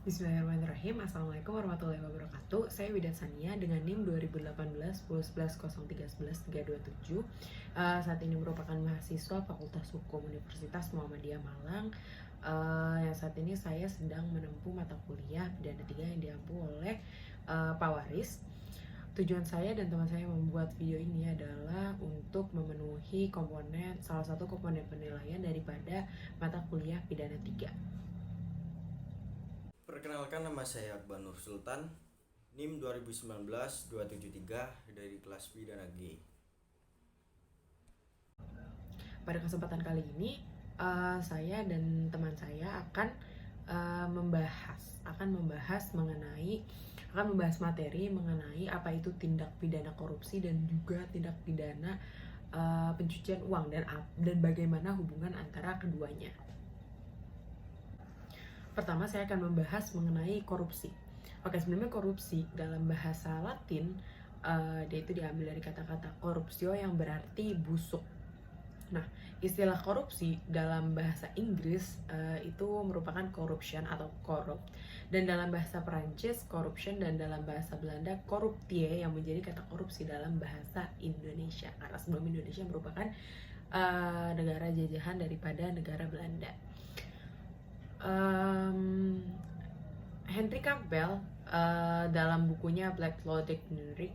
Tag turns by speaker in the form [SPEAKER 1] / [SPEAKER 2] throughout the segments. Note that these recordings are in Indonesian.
[SPEAKER 1] Bismillahirrahmanirrahim. Assalamualaikum warahmatullahi wabarakatuh. Saya Widat Sania dengan NIM 2018 1011 0311 327. Saat ini merupakan mahasiswa Fakultas Hukum Universitas Muhammadiyah Malang. Yang saat ini saya sedang menempuh mata kuliah pidana 3 yang diampu oleh Pak Waris. Tujuan saya dan teman saya membuat video ini adalah untuk memenuhi salah satu komponen penilaian daripada mata kuliah pidana 3.
[SPEAKER 2] Perkenalkan, nama saya Akbar Nur Sultan, NIM 2019-273 dari kelas pidana G.
[SPEAKER 1] Pada kesempatan kali ini, saya dan teman saya akan membahas materi mengenai apa itu tindak pidana korupsi dan juga tindak pidana pencucian uang dan bagaimana hubungan antara keduanya. Pertama, saya akan membahas mengenai korupsi. Oke, sebelumnya korupsi dalam bahasa Latin dia itu diambil dari kata-kata corruptio yang berarti busuk. Nah, istilah korupsi dalam bahasa Inggris itu merupakan corruption atau corrupt, dan dalam bahasa Perancis corruption, dan dalam bahasa Belanda corruptie yang menjadi kata korupsi dalam bahasa Indonesia, karena sebelum Indonesia merupakan negara jajahan daripada negara Belanda. Henry Campbell dalam bukunya Black Law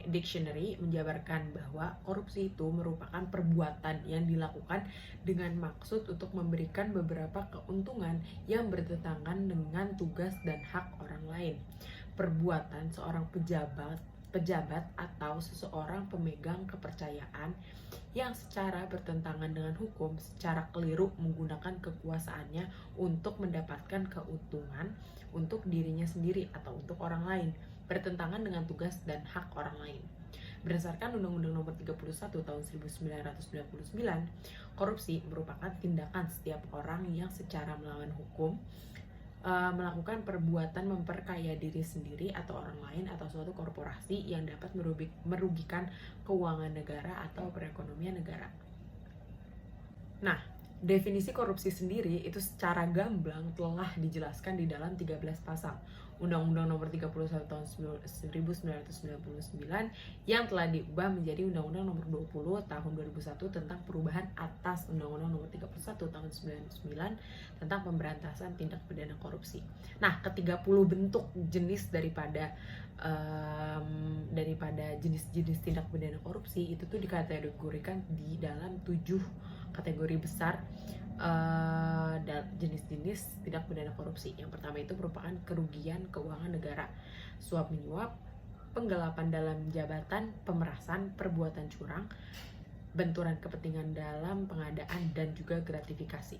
[SPEAKER 1] Dictionary menjabarkan bahwa korupsi itu merupakan perbuatan yang dilakukan dengan maksud untuk memberikan beberapa keuntungan yang bertentangan dengan tugas dan hak orang lain. Perbuatan seorang pejabat atau seseorang pemegang kepercayaan yang secara bertentangan dengan hukum secara keliru menggunakan kekuasaannya untuk mendapatkan keuntungan untuk dirinya sendiri atau untuk orang lain, bertentangan dengan tugas dan hak orang lain. Berdasarkan Undang-Undang Nomor 31 Tahun 1999, korupsi merupakan tindakan setiap orang yang secara melawan hukum melakukan perbuatan memperkaya diri sendiri atau orang lain atau suatu korporasi yang dapat merugikan keuangan negara atau perekonomian negara. Nah, definisi korupsi sendiri itu secara gamblang telah dijelaskan di dalam 13 pasal Undang-Undang Nomor 31 Tahun 1999 yang telah diubah menjadi Undang-Undang Nomor 20 Tahun 2001 tentang perubahan atas Undang-Undang Nomor 31 Tahun 1999 tentang pemberantasan tindak pidana korupsi. Nah, ke-30 bentuk jenis daripada jenis-jenis tindak pidana korupsi itu tuh dikategorikan di dalam 7 kategori besar jenis-jenis tindak pidana korupsi. Yang pertama itu merupakan kerugian keuangan negara, suap menyuap, penggelapan dalam jabatan, pemerasan, perbuatan curang, benturan kepentingan dalam pengadaan, dan juga gratifikasi.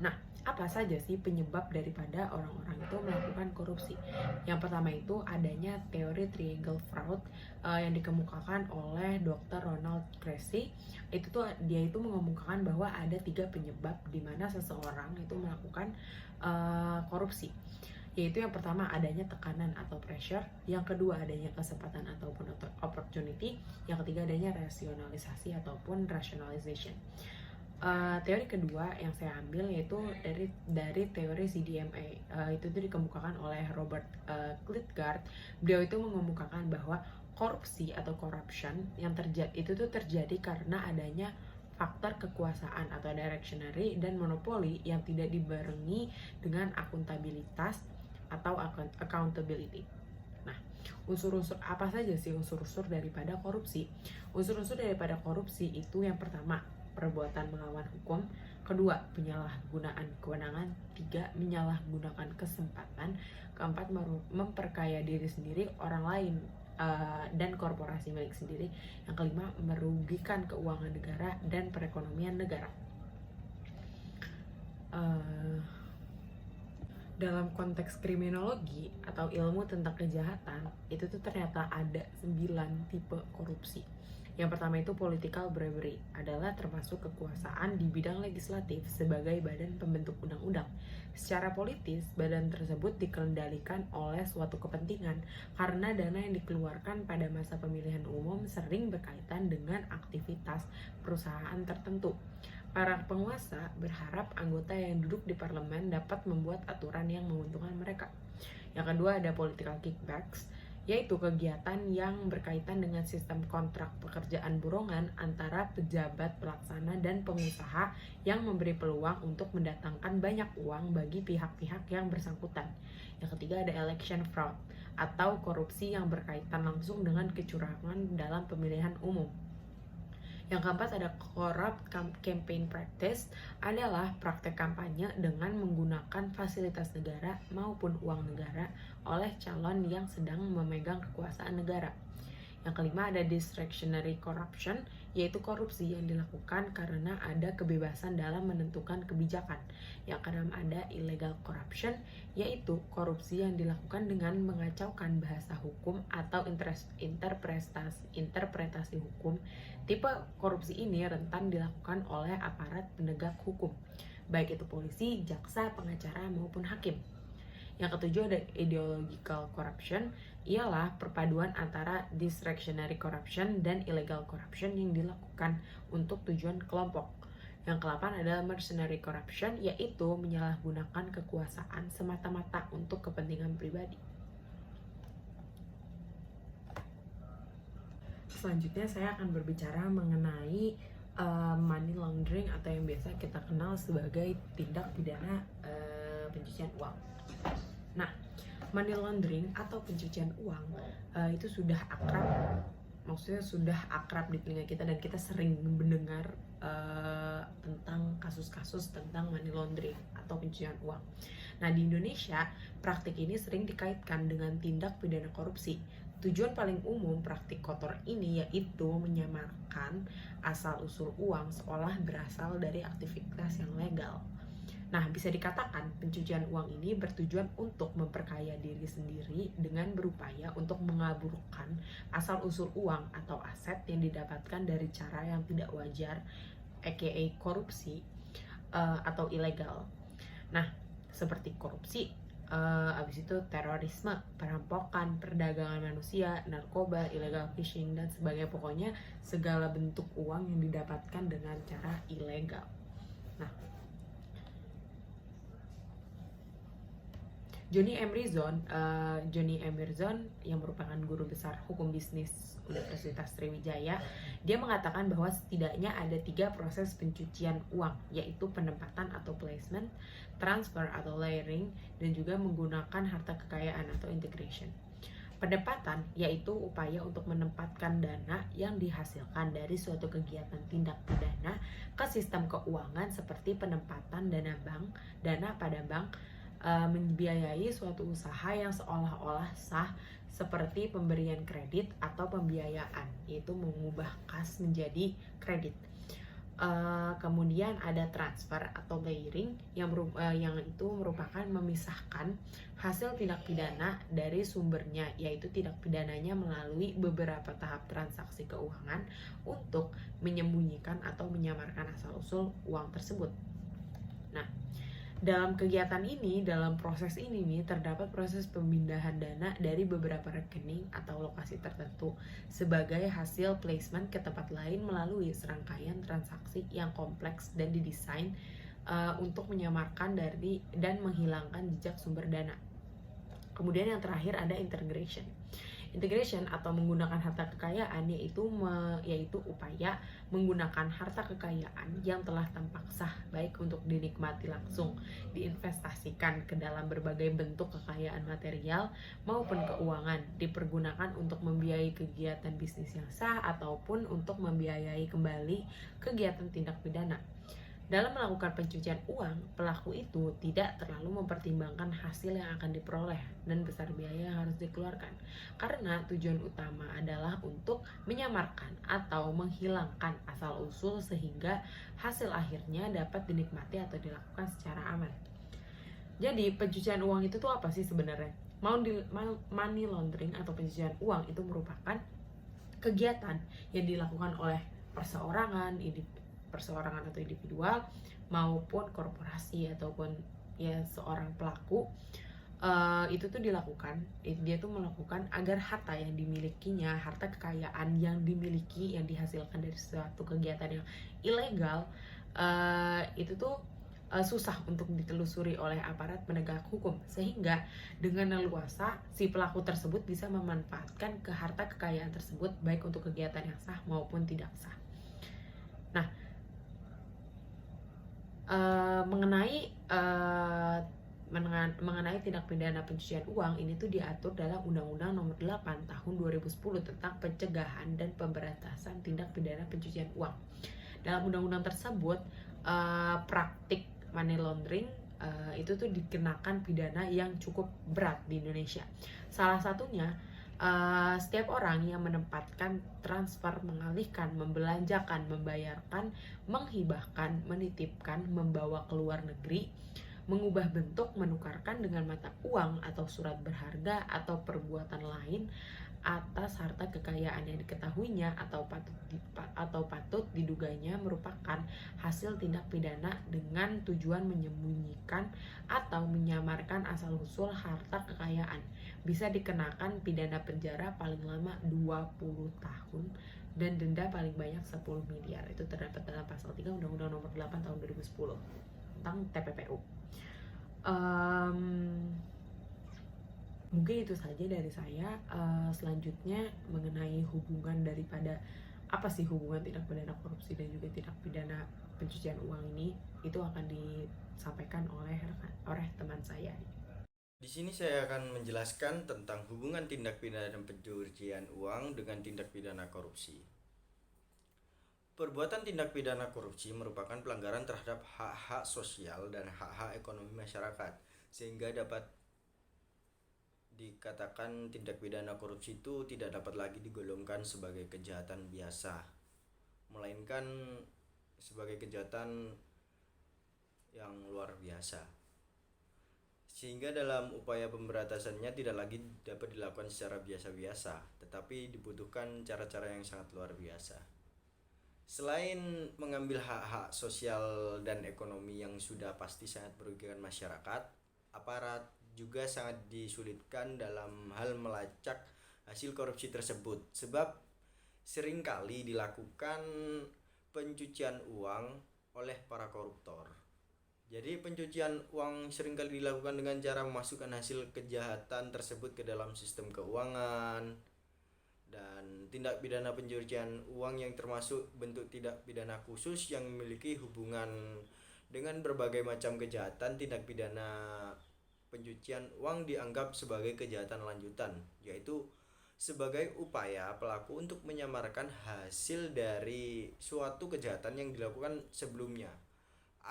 [SPEAKER 1] Nah, apa saja sih penyebab daripada orang-orang itu melakukan korupsi? Yang pertama itu adanya teori triangle fraud yang dikemukakan oleh Dr. Ronald Cressy. Dia itu mengemukakan bahwa ada 3 penyebab di mana seseorang itu melakukan korupsi. Yaitu yang pertama adanya tekanan atau pressure, yang kedua adanya kesempatan ataupun opportunity, yang ketiga adanya rasionalisasi ataupun rationalization. Teori kedua yang saya ambil yaitu dari teori CDMA. Itu dikemukakan oleh Robert Klitgard. Beliau itu mengemukakan bahwa korupsi atau corruption yang terjadi karena adanya faktor kekuasaan atau directionary dan monopoli yang tidak dibarengi dengan akuntabilitas atau accountability. Nah, unsur-unsur apa saja sih unsur-unsur daripada korupsi? Unsur-unsur daripada korupsi itu yang pertama, perbuatan melawan hukum, kedua, penyalahgunaan kewenangan, tiga, menyalahgunakan kesempatan, keempat, memperkaya diri sendiri, orang lain, dan korporasi milik sendiri, yang kelima, merugikan keuangan negara dan perekonomian negara. Dalam konteks kriminologi atau ilmu tentang kejahatan, itu tuh ternyata ada 9 tipe korupsi. Yang pertama itu political bribery, adalah termasuk kekuasaan di bidang legislatif sebagai badan pembentuk undang-undang. Secara politis, badan tersebut dikendalikan oleh suatu kepentingan karena dana yang dikeluarkan pada masa pemilihan umum sering berkaitan dengan aktivitas perusahaan tertentu. Para penguasa berharap anggota yang duduk di parlemen dapat membuat aturan yang menguntungkan mereka. Yang kedua ada political kickbacks, yaitu kegiatan yang berkaitan dengan sistem kontrak pekerjaan burongan antara pejabat pelaksana dan pengusaha yang memberi peluang untuk mendatangkan banyak uang bagi pihak-pihak yang bersangkutan. Yang ketiga ada election fraud atau korupsi yang berkaitan langsung dengan kecurangan dalam pemilihan umum. Yang keempat ada corrupt campaign practice, adalah praktek kampanye dengan menggunakan fasilitas negara maupun uang negara oleh calon yang sedang memegang kekuasaan negara. Yang kelima ada discretionary corruption, yaitu korupsi yang dilakukan karena ada kebebasan dalam menentukan kebijakan. Yang keenam ada illegal corruption, yaitu korupsi yang dilakukan dengan mengacaukan bahasa hukum atau interpretasi hukum. Tipe korupsi ini rentan dilakukan oleh aparat penegak hukum, baik itu polisi, jaksa, pengacara, maupun hakim. Yang ketujuh ada ideological corruption, ialah perpaduan antara discretionary corruption dan illegal corruption yang dilakukan untuk tujuan kelompok. Yang kedelapan adalah mercenary corruption, yaitu menyalahgunakan kekuasaan semata-mata untuk kepentingan pribadi. Selanjutnya saya akan berbicara mengenai money laundering atau yang biasa kita kenal sebagai tindak pidana pencucian uang. Nah, money laundering atau pencucian uang itu sudah akrab, maksudnya sudah akrab di telinga kita dan kita sering mendengar tentang kasus-kasus tentang money laundering atau pencucian uang. Nah, di Indonesia praktik ini sering dikaitkan dengan tindak pidana korupsi. Tujuan paling umum praktik kotor ini yaitu menyamarkan asal-usul uang seolah berasal dari aktivitas yang legal. Nah, bisa dikatakan pencucian uang ini bertujuan untuk memperkaya diri sendiri dengan berupaya untuk mengaburkan asal-usul uang atau aset yang didapatkan dari cara yang tidak wajar, aka korupsi atau ilegal. Nah, seperti korupsi, habis itu terorisme, perampokan, perdagangan manusia, narkoba, illegal fishing, dan sebagainya. Pokoknya segala bentuk uang yang didapatkan dengan cara ilegal. Nah, Johnny Emerson yang merupakan guru besar hukum bisnis Universitas Sriwijaya, dia mengatakan bahwa setidaknya ada 3 proses pencucian uang, yaitu penempatan atau placement, transfer atau layering, dan juga menggunakan harta kekayaan atau integration. Penempatan yaitu upaya untuk menempatkan dana yang dihasilkan dari suatu kegiatan tindak pidana ke sistem keuangan seperti penempatan dana pada bank, membiayai suatu usaha yang seolah-olah sah seperti pemberian kredit atau pembiayaan, yaitu mengubah kas menjadi kredit. Kemudian ada transfer atau layering yang itu merupakan memisahkan hasil tindak pidana dari sumbernya, yaitu tindak pidananya melalui beberapa tahap transaksi keuangan untuk menyembunyikan atau menyamarkan asal-usul uang tersebut. Nah, dalam kegiatan ini, dalam proses ini nih, terdapat proses pemindahan dana dari beberapa rekening atau lokasi tertentu sebagai hasil placement ke tempat lain melalui serangkaian transaksi yang kompleks dan didesain untuk menyamarkan dari dan menghilangkan jejak sumber dana. Kemudian yang terakhir ada integration. Integration atau menggunakan harta kekayaan yaitu upaya menggunakan harta kekayaan yang telah tampak sah baik untuk dinikmati langsung, diinvestasikan ke dalam berbagai bentuk kekayaan material maupun keuangan, dipergunakan untuk membiayai kegiatan bisnis yang sah ataupun untuk membiayai kembali kegiatan tindak pidana. Dalam melakukan pencucian uang, pelaku itu tidak terlalu mempertimbangkan hasil yang akan diperoleh dan besar biaya yang harus dikeluarkan, karena tujuan utama adalah untuk menyamarkan atau menghilangkan asal-usul sehingga hasil akhirnya dapat dinikmati atau dilakukan secara aman. Jadi pencucian uang itu tuh apa sih sebenarnya? Money laundering atau pencucian uang itu merupakan kegiatan yang dilakukan oleh perseorangan atau individual maupun korporasi ataupun ya seorang pelaku, itu tuh dilakukan, dia tuh melakukan agar harta yang dimilikinya, harta kekayaan yang dimiliki yang dihasilkan dari suatu kegiatan yang ilegal itu tuh susah untuk ditelusuri oleh aparat penegak hukum, sehingga dengan leluasa si pelaku tersebut bisa memanfaatkan ke harta kekayaan tersebut baik untuk kegiatan yang sah maupun tidak sah. Nah, mengenai tindak pidana pencucian uang ini tuh diatur dalam Undang-Undang Nomor 8 Tahun 2010 tentang pencegahan dan pemberantasan tindak pidana pencucian uang. Dalam undang-undang tersebut, praktik money laundering itu tuh dikenakan pidana yang cukup berat di Indonesia. Salah satunya setiap orang yang menempatkan, transfer, mengalihkan, membelanjakan, membayarkan, menghibahkan, menitipkan, membawa ke luar negeri, mengubah bentuk, menukarkan dengan mata uang atau surat berharga atau perbuatan lain atas harta kekayaan yang diketahuinya atau patut diduganya merupakan hasil tindak pidana dengan tujuan menyembunyikan atau menyamarkan asal-usul harta kekayaan, bisa dikenakan pidana penjara paling lama 20 tahun dan denda paling banyak 10 miliar. Itu terdapat dalam pasal 3 Undang-Undang Nomor 8 Tahun 2010 tentang TPPU. Mungkin itu saja dari saya. Selanjutnya mengenai hubungan daripada apa sih hubungan tindak pidana korupsi dan juga tindak pidana pencucian uang ini, itu akan disampaikan oleh teman saya.
[SPEAKER 2] Di sini saya akan menjelaskan tentang hubungan tindak pidana pencucian uang dengan tindak pidana korupsi. Perbuatan tindak pidana korupsi merupakan pelanggaran terhadap hak-hak sosial dan hak-hak ekonomi masyarakat, sehingga dapat dikatakan tindak pidana korupsi itu tidak dapat lagi digolongkan sebagai kejahatan biasa, melainkan sebagai kejahatan yang luar biasa. Sehingga dalam upaya pemberantasannya tidak lagi dapat dilakukan secara biasa-biasa, tetapi dibutuhkan cara-cara yang sangat luar biasa. Selain mengambil hak-hak sosial dan ekonomi yang sudah pasti sangat merugikan masyarakat, aparat juga sangat disulitkan dalam hal melacak hasil korupsi tersebut, sebab seringkali dilakukan pencucian uang oleh para koruptor. Jadi pencucian uang seringkali dilakukan dengan cara memasukkan hasil kejahatan tersebut ke dalam sistem keuangan, dan tindak pidana pencucian uang yang termasuk bentuk tindak pidana khusus yang memiliki hubungan dengan berbagai macam kejahatan. Tindak pidana pencucian uang dianggap sebagai kejahatan lanjutan, yaitu sebagai upaya pelaku untuk menyamarkan hasil dari suatu kejahatan yang dilakukan sebelumnya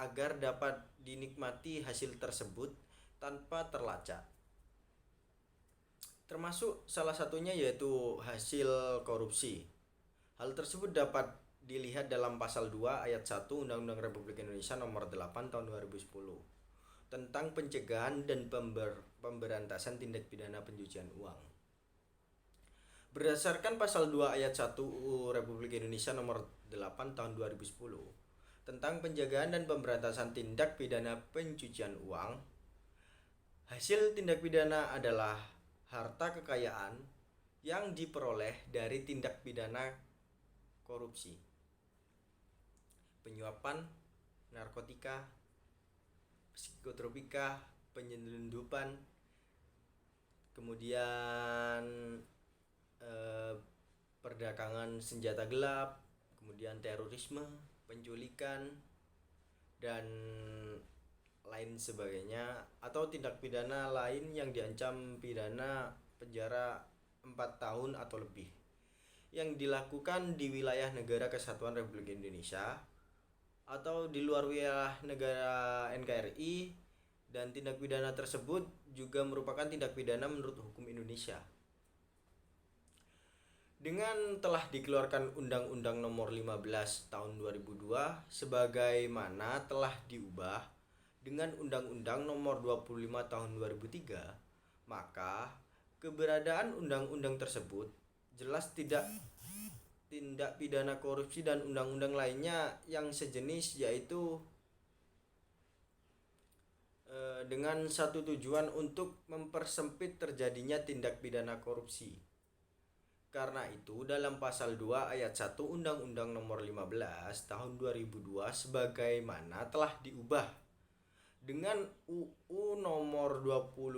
[SPEAKER 2] agar dapat dinikmati hasil tersebut tanpa terlacak. Termasuk salah satunya yaitu hasil korupsi. Hal tersebut dapat dilihat dalam pasal 2 ayat 1 Undang-Undang Republik Indonesia Nomor 8 Tahun 2010 tentang pencegahan dan pemberantasan tindak pidana pencucian uang. Berdasarkan pasal 2 ayat 1 UU Republik Indonesia Nomor 8 Tahun 2010 tentang pencegahan dan pemberantasan tindak pidana pencucian uang, hasil tindak pidana adalah harta kekayaan yang diperoleh dari tindak pidana korupsi, penyuapan, narkotika, psikotropika, penyelundupan, kemudian perdagangan senjata gelap, kemudian terorisme, penculikan, dan lain sebagainya, atau tindak pidana lain yang diancam pidana penjara 4 tahun atau lebih yang dilakukan di wilayah negara kesatuan Republik Indonesia atau di luar wilayah negara NKRI, dan tindak pidana tersebut juga merupakan tindak pidana menurut hukum Indonesia. Dengan telah dikeluarkan Undang-Undang Nomor 15 Tahun 2002 sebagaimana telah diubah dengan Undang-Undang Nomor 25 Tahun 2003, maka keberadaan undang-undang tersebut jelas tidak tindak pidana korupsi dan undang-undang lainnya yang sejenis, yaitu dengan satu tujuan untuk mempersempit terjadinya tindak pidana korupsi. Karena itu dalam pasal 2 ayat 1 Undang-Undang Nomor 15 Tahun 2002 sebagaimana telah diubah dengan UU Nomor 25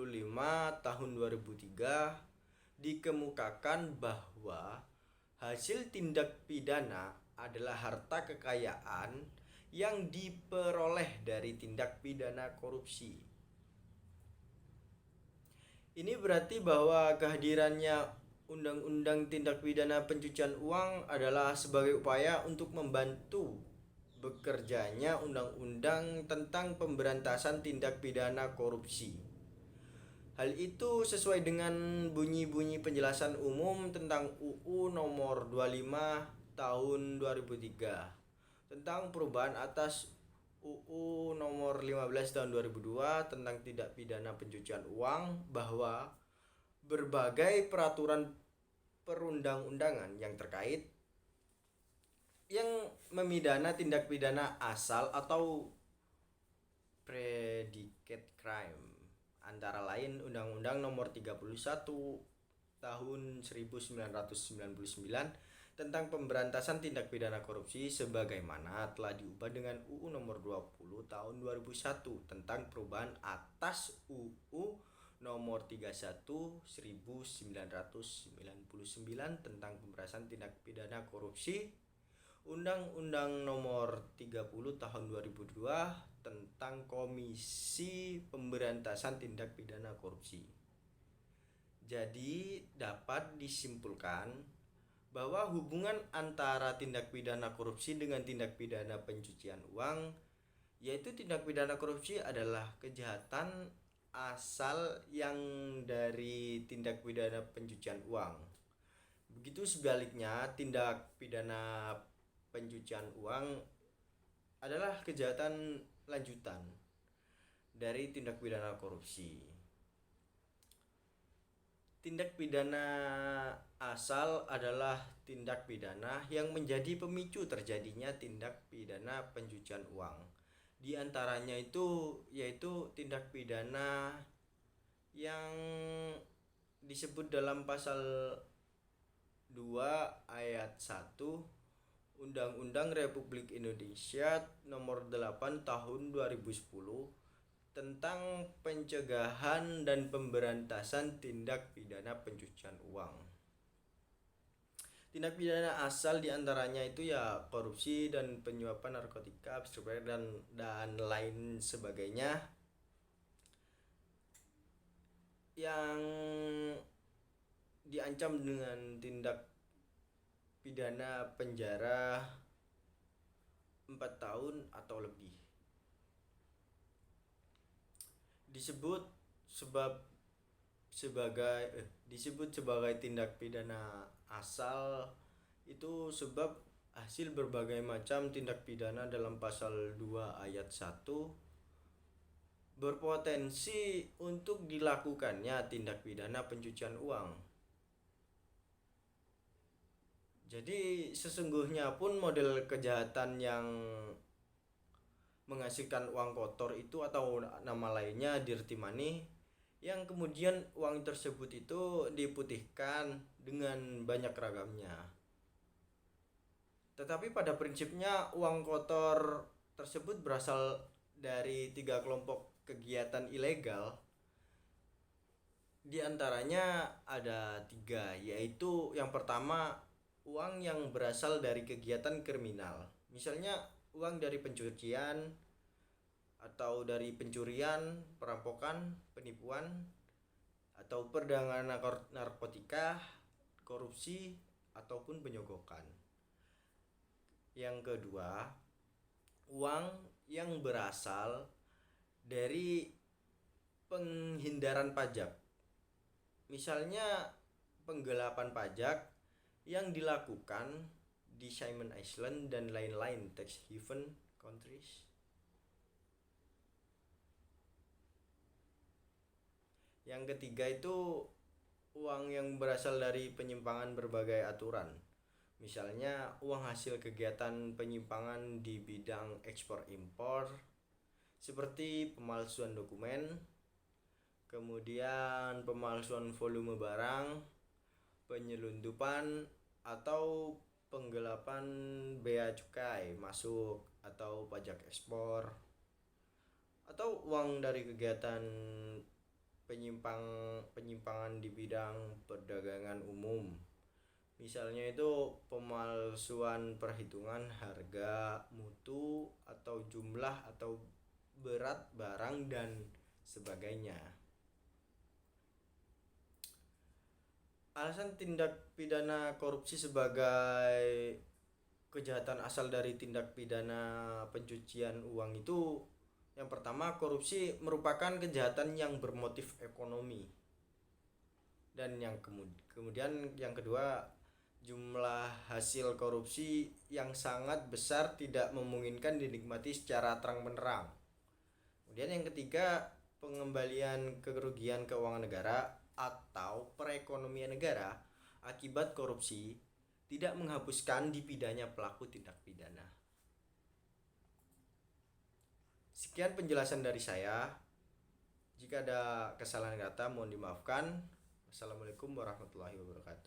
[SPEAKER 2] Tahun 2003 dikemukakan bahwa hasil tindak pidana adalah harta kekayaan yang diperoleh dari tindak pidana korupsi. Ini berarti bahwa kehadirannya Undang-Undang Tindak Pidana Pencucian Uang adalah sebagai upaya untuk membantu bekerjanya Undang-Undang tentang Pemberantasan Tindak Pidana Korupsi. Hal itu sesuai dengan bunyi-bunyi penjelasan umum tentang UU Nomor 25 Tahun 2003 tentang perubahan atas UU Nomor 15 Tahun 2002 tentang tindak pidana pencucian uang, bahwa berbagai peraturan perundang-undangan yang terkait yang memidana tindak pidana asal atau predicate crime, antara lain Undang-Undang Nomor 31 Tahun 1999 tentang Pemberantasan Tindak Pidana Korupsi sebagaimana telah diubah dengan UU Nomor 20 Tahun 2001 tentang perubahan atas UU Nomor 31 1999 tentang Pemberantasan Tindak Pidana Korupsi, Undang-Undang Nomor 30 Tahun 2002 tentang Komisi Pemberantasan Tindak Pidana Korupsi. Jadi dapat disimpulkan bahwa hubungan antara tindak pidana korupsi dengan tindak pidana pencucian uang, yaitu tindak pidana korupsi adalah kejahatan asal yang dari tindak pidana pencucian uang. Begitu sebaliknya, tindak pidana pencucian uang adalah kejahatan lanjutan dari tindak pidana korupsi. Tindak pidana asal adalah tindak pidana yang menjadi pemicu terjadinya tindak pidana pencucian uang. Di antaranya itu yaitu tindak pidana yang disebut dalam pasal 2 ayat 1 Undang-Undang Republik Indonesia Nomor 8 Tahun 2010 tentang pencegahan dan pemberantasan tindak pidana pencucian uang. Tindak pidana asal diantaranya itu ya korupsi dan penyuapan narkotika, dan lain sebagainya yang diancam dengan tindak pidana penjara 4 tahun atau lebih. Disebut sebagai tindak pidana asal itu sebab hasil berbagai macam tindak pidana dalam pasal 2 ayat 1 berpotensi untuk dilakukannya tindak pidana pencucian uang. Jadi sesungguhnya pun model kejahatan yang menghasilkan uang kotor itu atau nama lainnya dirty money, yang kemudian uang tersebut itu diputihkan dengan banyak ragamnya. Tetapi pada prinsipnya uang kotor tersebut berasal dari 3 kelompok kegiatan ilegal. Di antaranya ada 3, yaitu yang pertama uang yang berasal dari kegiatan kriminal. Misalnya uang dari pencucian atau dari pencurian, perampokan, penipuan, atau perdagangan narkotika, korupsi, ataupun penyogokan. Yang kedua, uang yang berasal dari penghindaran pajak. Misalnya penggelapan pajak yang dilakukan di Cayman Island dan lain-lain tax haven countries. Yang ketiga itu uang yang berasal dari penyimpangan berbagai aturan. Misalnya uang hasil kegiatan penyimpangan di bidang ekspor impor seperti pemalsuan dokumen, kemudian pemalsuan volume barang, penyelundupan atau penggelapan bea cukai masuk atau pajak ekspor atau uang dari kegiatan penyimpangan di bidang perdagangan umum. Misalnya itu pemalsuan perhitungan harga, mutu, atau jumlah atau berat barang dan sebagainya. Alasan tindak pidana korupsi sebagai kejahatan asal dari tindak pidana pencucian uang itu, yang pertama, korupsi merupakan kejahatan yang bermotif ekonomi. Dan kemudian yang kedua, jumlah hasil korupsi yang sangat besar tidak memungkinkan dinikmati secara terang-benderang. Kemudian yang ketiga, pengembalian kerugian keuangan negara atau perekonomian negara akibat korupsi tidak menghapuskan dipidana pelaku tindak pidana. Sekian penjelasan dari saya. Jika ada kesalahan kata mohon dimaafkan. Wassalamualaikum warahmatullahi wabarakatuh.